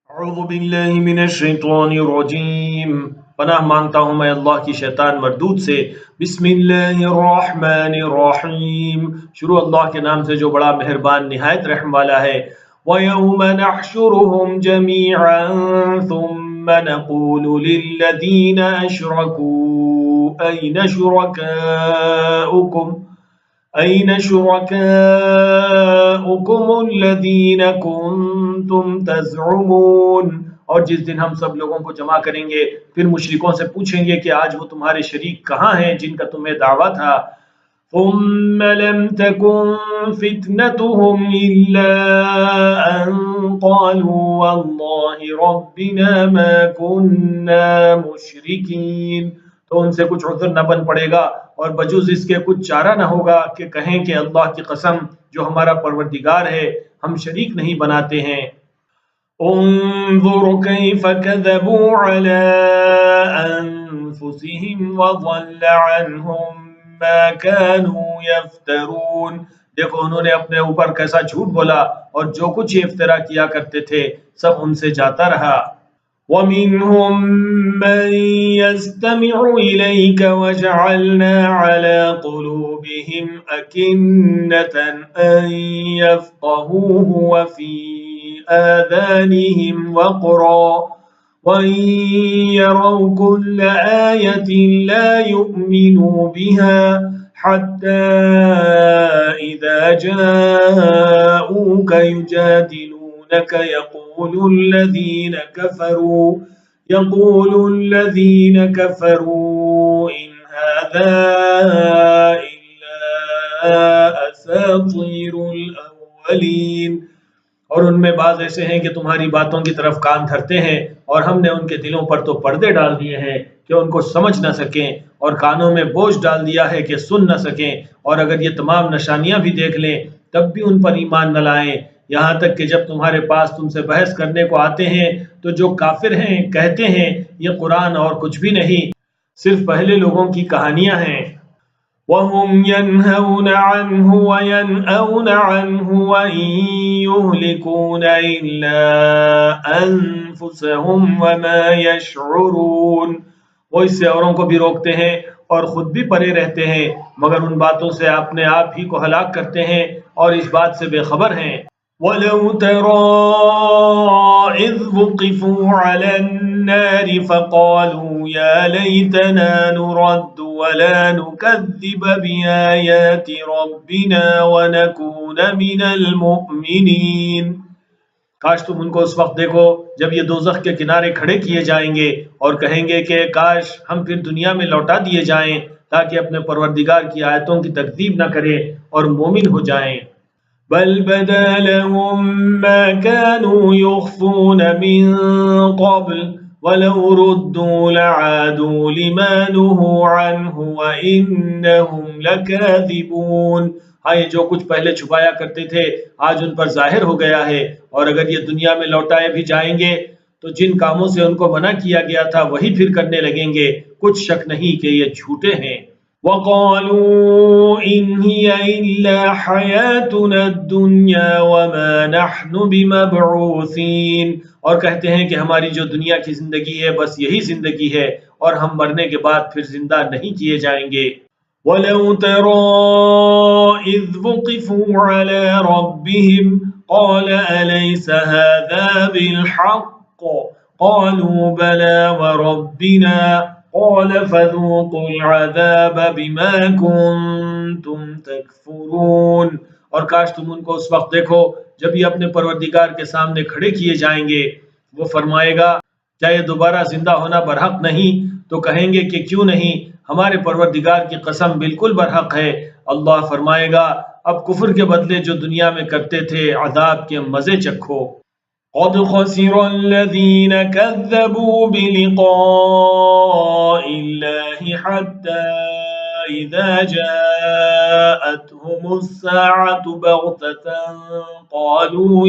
اعوذ باللہ من الشیطان الرجیم، پناہ مانگتا ہوں میں اللہ کی شیطان مردود سے۔ بسم اللہ الرحمن الرحیم، شروع اللہ کے نام سے جو بڑا مہربان نہایت رحم والا ہے۔ وَيَوْمَ نَحْشُرُهُمْ جَمِيعًا ثُمَّ نَقُولُ لِلَّذِينَ أَشْرَكُوا أَيْنَ شُرَكَاؤُكُمُ الَّذِينَ كُنتُمْ تَزْعُمُونَ، اور جس دن ہم سب لوگوں کو جمع کریں گے پھر مشرکوں سے پوچھیں گے کہ آج وہ تمہارے شریک کہاں ہیں جن کا تمہیں دعویٰ تھا۔ ثُمَّ لَمْ تَكُنْ فِتْنَتُهُمْ إِلَّا أَنْ قَالُوا وَاللَّهِ رَبِّنَا مَا كُنَّا مُشْرِكِينَ، تو ان سے کچھ عذر نہ بن پڑے گا اور بجز اس کے کچھ چارہ نہ ہوگا کہ کہیں کہ اللہ کی قسم جو ہمارا پروردگار ہے ہم شریک نہیں بناتے ہیں۔ انظر كيف كذبوا على أنفسهم وضل عنهم ما كانوا يفترون، دیکھو انہوں نے اپنے اوپر کیسا جھوٹ بولا اور جو کچھ یہ افترا کیا کرتے تھے سب ان سے جاتا رہا۔ وَمِنْهُمْ مَنْ يَسْتَمِعُ إِلَيْكَ وَجَعَلْنَا عَلَى قُلُوبِهِمْ أَكِنَّةً أَنْ يَفْقَهُوهُ وَفِي آذَانِهِمْ وَقْرًا وَإِنْ يَرَوْا كُلَّ آيَةٍ لَا يُؤْمِنُوا بِهَا حَتَّى إِذَا جَاءُوكَ يُجَادِلُونَكَ يقول الذين كفروا إن هذا إلا أساطير الأولين، اور ان میں بعض ایسے ہیں کہ تمہاری باتوں کی طرف کان دھرتے ہیں اور ہم نے ان کے دلوں پر تو پردے ڈال دیے ہیں کہ ان کو سمجھ نہ سکیں اور کانوں میں بوجھ ڈال دیا ہے کہ سن نہ سکیں، اور اگر یہ تمام نشانیاں بھی دیکھ لیں تب بھی ان پر ایمان نہ لائیں، یہاں تک کہ جب تمہارے پاس تم سے بحث کرنے کو آتے ہیں تو جو کافر ہیں کہتے ہیں یہ قرآن اور کچھ بھی نہیں صرف پہلے لوگوں کی کہانیاں ہیں۔ وَهُمْ يَنْهَوْنَ عَنْهُ وَيَنْأَوْنَ عَنْهُ وَإِنْ يُهْلِكُونَ إِلَّا أَنفُسَهُمْ وَمَا يَشْعُرُونَ، وہ اس سے اوروں کو بھی روکتے ہیں اور خود بھی پرے رہتے ہیں مگر ان باتوں سے اپنے آپ ہی کو ہلاک کرتے ہیں اور اس بات سے بے خبر ہیں۔ وَلَوْ تَرَىٰ إِذْ وُقِفُوا عَلَى النَّارِ فَقَالُوا يَا لَيْتَنَا نُرَدُّ وَلَا نُكَذِّبَ بِآيَاتِ رَبِّنَا وَنَكُونَ مِنَ الْمُؤْمِنِينَ، کاش تم ان کو اس وقت دیکھو جب یہ دوزخ کے کنارے کھڑے کیے جائیں گے اور کہیں گے کہ کاش ہم پھر دنیا میں لوٹا دیے جائیں تاکہ اپنے پروردگار کی آیتوں کی تکذیب نہ کریں اور مومن ہو جائیں۔ بل بدا لهم ما كانوا يخفون من قبل ولو ردوا لعادوا لما نهوا عنه وإنهم لكاذبون، ہاں یہ جو کچھ پہلے چھپایا کرتے تھے آج ان پر ظاہر ہو گیا ہے، اور اگر یہ دنیا میں لوٹائے بھی جائیں گے تو جن کاموں سے ان کو منع کیا گیا تھا وہی پھر کرنے لگیں گے، کچھ شک نہیں کہ یہ جھوٹے ہیں۔ وَقَالُوا إِنْ هِيَ إِلَّا حَيَاتُنَا الدُّنْيَا وَمَا نَحْنُ بِمَبْعُوثِينَ، اور کہتے ہیں کہ ہماری جو دنیا کی زندگی ہے بس یہی زندگی ہے اور ہم مرنے کے بعد پھر زندہ نہیں کیے جائیں گے۔ وَلَوْ تَرَىٰ إِذْ وُقِفُوا عَلَىٰ رَبِّهِمْ قَالَ أَلَيْسَ هَٰذَا بِالْحَقِّ قَالُوا بَلَىٰ وَرَبِّنَا قَالَ فَذُوقُوا الْعَذَابَ بِمَا كُنتُمْ تَكْفُرُونَ، اور کاش تم ان کو اس وقت دیکھو جب یہ اپنے پروردگار کے سامنے کھڑے کیے جائیں گے، وہ فرمائے گا کیا یہ دوبارہ زندہ ہونا برحق نہیں؟ تو کہیں گے کہ کیوں نہیں، ہمارے پروردگار کی قسم بالکل برحق ہے۔ اللہ فرمائے گا اب کفر کے بدلے جو دنیا میں کرتے تھے عذاب کے مزے چکھو۔ قد خسر الذين كذبوا بلقاء الله حتى إذا جاءتهم الساعة بغتة قالوا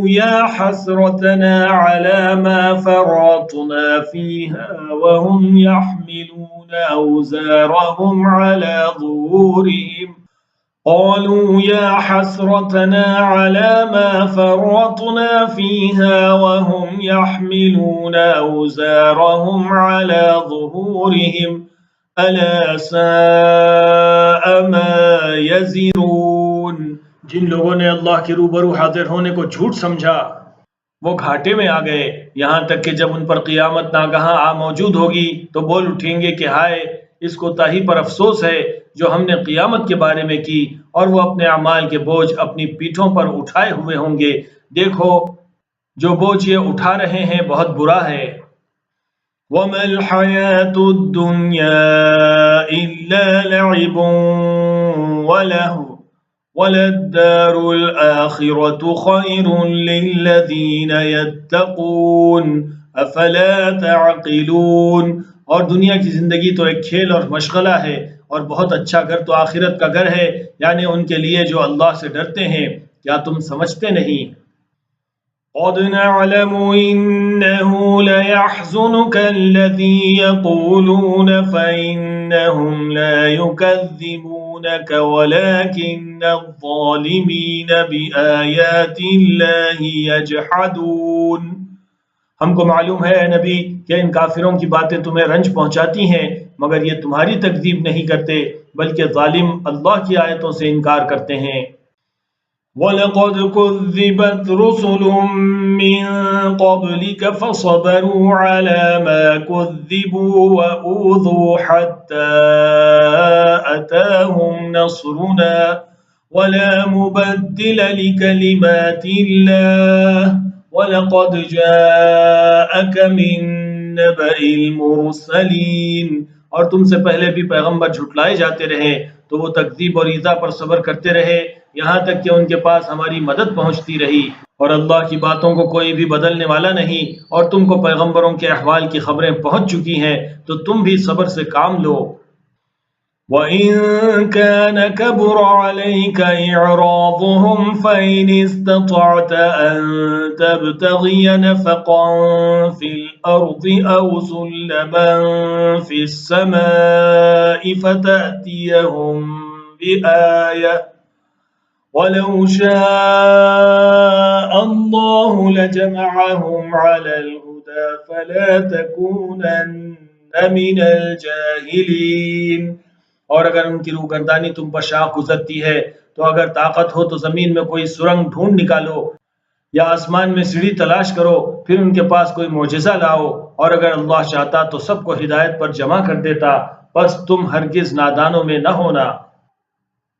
يا حسرتنا على ما فرطنا فيها وهم يحملون أوزارهم على ظهورهم قالوا يا حسرتنا على ما فرطنا فيها وهم يحملون أوزارهم على ظهورهم ألا ساء ما يزرون. جن لوگوں نے اللہ کے روبرو حاضر ہونے کو جھوٹ سمجھا وہ گھاٹے میں آ گئے، یہاں تک کہ جب ان پر قیامت ناگہاں موجود ہوگی تو بول اٹھیں گے کہ ہائے اس کوتاہی پر افسوس ہے جو ہم نے قیامت کے بارے میں کی، اور وہ اپنے اعمال کے بوجھ اپنی پیٹھوں پر اٹھائے ہوئے ہوں گے. دیکھو جو بوجھ یہ اٹھا رہے ہیں بہت برا ہے. وَمَا الْحَيَاةُ الدُّنْيَا إِلَّا لَعِبٌ وَلَهْوٌ وَلَلدَّارُ الْآخِرَةُ خَيْرٌ لِلَّذِينَ يَتَّقُونَ أَفَلَا تَعْقِلُونَ. اور دنیا کی زندگی تو ایک کھیل اور مشغلہ ہے، اور بہت اچھا گھر تو آخرت کا گھر ہے، یعنی ان کے لیے جو اللہ سے ڈرتے ہیں. کیا تم سمجھتے نہیں؟ قد نعلم إنه ليحزنك الذي يقولون فإنهم لا يكذبونك ولكن الظالمين بآيات الله يجحدون. ہم کو معلوم ہے اے نبی کہ ان کافروں کی باتیں تمہیں رنج پہنچاتی ہیں، مگر یہ تمہاری تکذیب نہیں کرتے بلکہ ظالم اللہ کی آیتوں سے انکار کرتے ہیں. وَلَقَدْ كُذِّبَتْ رُسُلٌ مِّن قَبْلِكَ فَصَبَرُوا عَلَى مَا كُذِّبُوا وَأُوذُوا حَتَّى أَتَاهُمْ نَصْرُنَا وَلَا مُبَدِّلَ لِكَلِمَاتِ اللَّهِ وَلَقَدْ جَاءَكَ مِن نَّبَإِ الْمُرْسَلِينَ. اور تم سے پہلے بھی پیغمبر جھٹلائے جاتے رہے تو وہ تکذیب اور ایذا پر صبر کرتے رہے یہاں تک کہ ان کے پاس ہماری مدد پہنچتی رہی، اور اللہ کی باتوں کو کوئی بھی بدلنے والا نہیں، اور تم کو پیغمبروں کے احوال کی خبریں پہنچ چکی ہیں تو تم بھی صبر سے کام لو. وَإِن كَانَ كَبُرَ عَلَيْكَ إِعْرَاضُهُمْ فَإِنِ اسْتَطَعْتَ أَن تَبْتَغِيَ نَفَقًا فِي الْأَرْضِ أَوْ سُلَّمًا فِي السَّمَاءِ فَتَأْتِيَهُم بِآيَةٍ وَلَوْ شَاءَ اللَّهُ لَجَمَعَهُمْ عَلَى الْهُدَى فَلَا تَكُونَنَّ مِنَ الْجَاهِلِينَ. اور اگر ان کی روگردانی تم پر شاق گزرتی ہے تو اگر طاقت ہو تو زمین میں کوئی سرنگ ڈھونڈ نکالو یا آسمان میں سیڑھی تلاش کرو، پھر ان کے پاس کوئی معجزہ لاؤ، اور اگر اللہ چاہتا تو سب کو ہدایت پر جمع کر دیتا، بس تم ہرگز نادانوں میں نہ ہونا.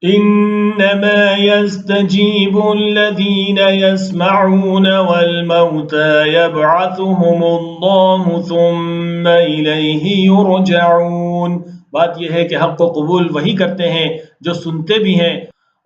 انما يستجيب الذين يسمعون والموتى يبعثهم الله ثم إليه يرجعون. بات یہ ہے کہ حق کو قبول وہی کرتے ہیں جو سنتے بھی ہیں،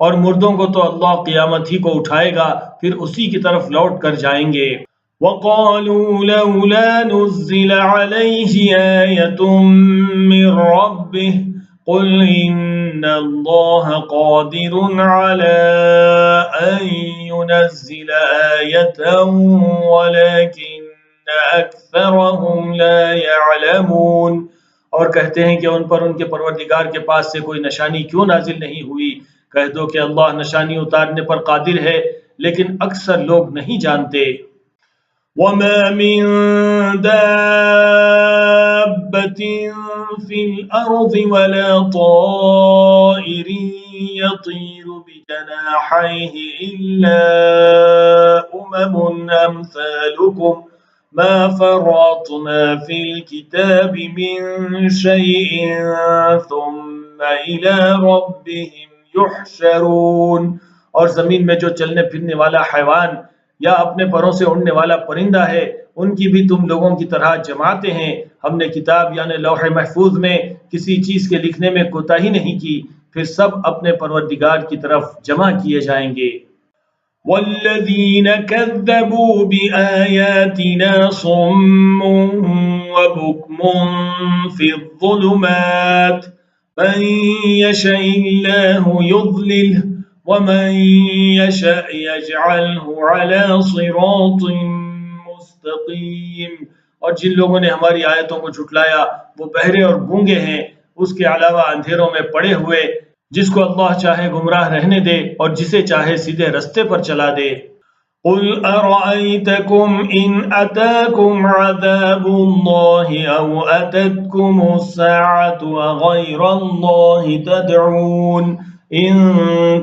اور مردوں کو تو اللہ قیامت ہی کو اٹھائے گا پھر اسی کی طرف لوٹ کر جائیں گے. وَقَالُوا لَوْلَا نُزِّلَ عَلَيْهِ آيَةٌ مِّن رَّبِّهِ قُلْ إِنَّ اللَّهَ قَادِرٌ عَلَىٰ أَن يُنَزِّلَ آيَةً وَلَٰكِنَّ أَكْثَرَهُمْ لَا يَعْلَمُونَ. اور کہتے ہیں کہ ان پر ان کے پروردگار کے پاس سے کوئی نشانی کیوں نازل نہیں ہوئی. کہہ دو کہ اللہ نشانی اتارنے پر قادر ہے لیکن اکثر لوگ نہیں جانتے. وَمَا مِن دَابَّةٍ فِي الْأَرْضِ وَلَا طَائِرٍ يَطِيرُ بِجَنَاحَيْهِ إِلَّا أُمَمٌ أَمْثَالُكُمْ مَا فَرَّطْنَا فِي الْكِتَابِ مِن شَيْءٍ ثُمَّ إِلَى رَبِّهِمْ يُحْشَرُونَ. اور زمین میں جو چلنے پھرنے والا حیوان یا اپنے پروں سے اڑنے والا پرندہ ہے ان کی بھی تم لوگوں کی طرح جماعتیں ہیں. ہم نے کتاب یعنی لوح محفوظ میں کسی چیز کے لکھنے میں کوتاہی نہیں کی، پھر سب اپنے پروردگار کی طرف جمع کیے جائیں گے. وَالَّذِينَ كَذَّبُوا بِآيَاتِنَا صُمٌّ وَبُكْمٌ فِي الظُّلُمَاتِ مَن يَشَإِ اللَّهُ يُضْلِلْهُ وَمَن يَشَأْ يَجْعَلْهُ عَلَى صِرَاطٍ مُسْتَقِيمٍ. اور جن لوگوں نے ہماری آیتوں کو جھٹلایا وہ بہرے اور گونگے ہیں، اس کے علاوہ اندھیروں میں پڑے ہوئے، جس کو اللہ چاہے گمراہ رہنے دے اور جسے چاہے سیدھے رستے پر چلا دے۔ قل أرأيتكم إن أتاكم عذاب الله أو أتتكم الساعة أغير الله تدعون إن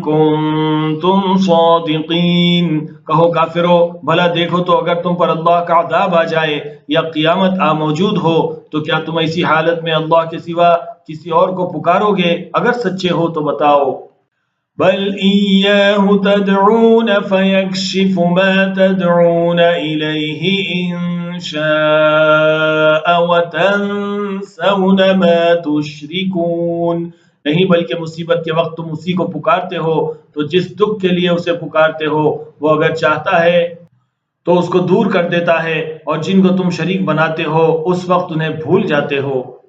كنتم صادقين۔ کہو کافرو، بھلا دیکھو تو اگر تم پر اللہ کا عذاب آ جائے یا قیامت موجود ہو تو کیا تم ایسی حالت میں اللہ کے سوا کسی اور کو پکارو گے؟ اگر سچے ہو تو بتاؤ۔ بل إياه تدعون فيكشف ما تدعون إليه إن شاء وتنسون ما تشركون۔ نہیں بلکہ مصیبت کے وقت تم اسی کو پکارتے ہو تو جس دکھ کے لیے اسے پکارتے ہو وہ اگر چاہتا ہے تو اس کو دور کر دیتا ہے، اور جن کو تم شریک بناتے ہو اس وقت انہیں بھول جاتے ہو۔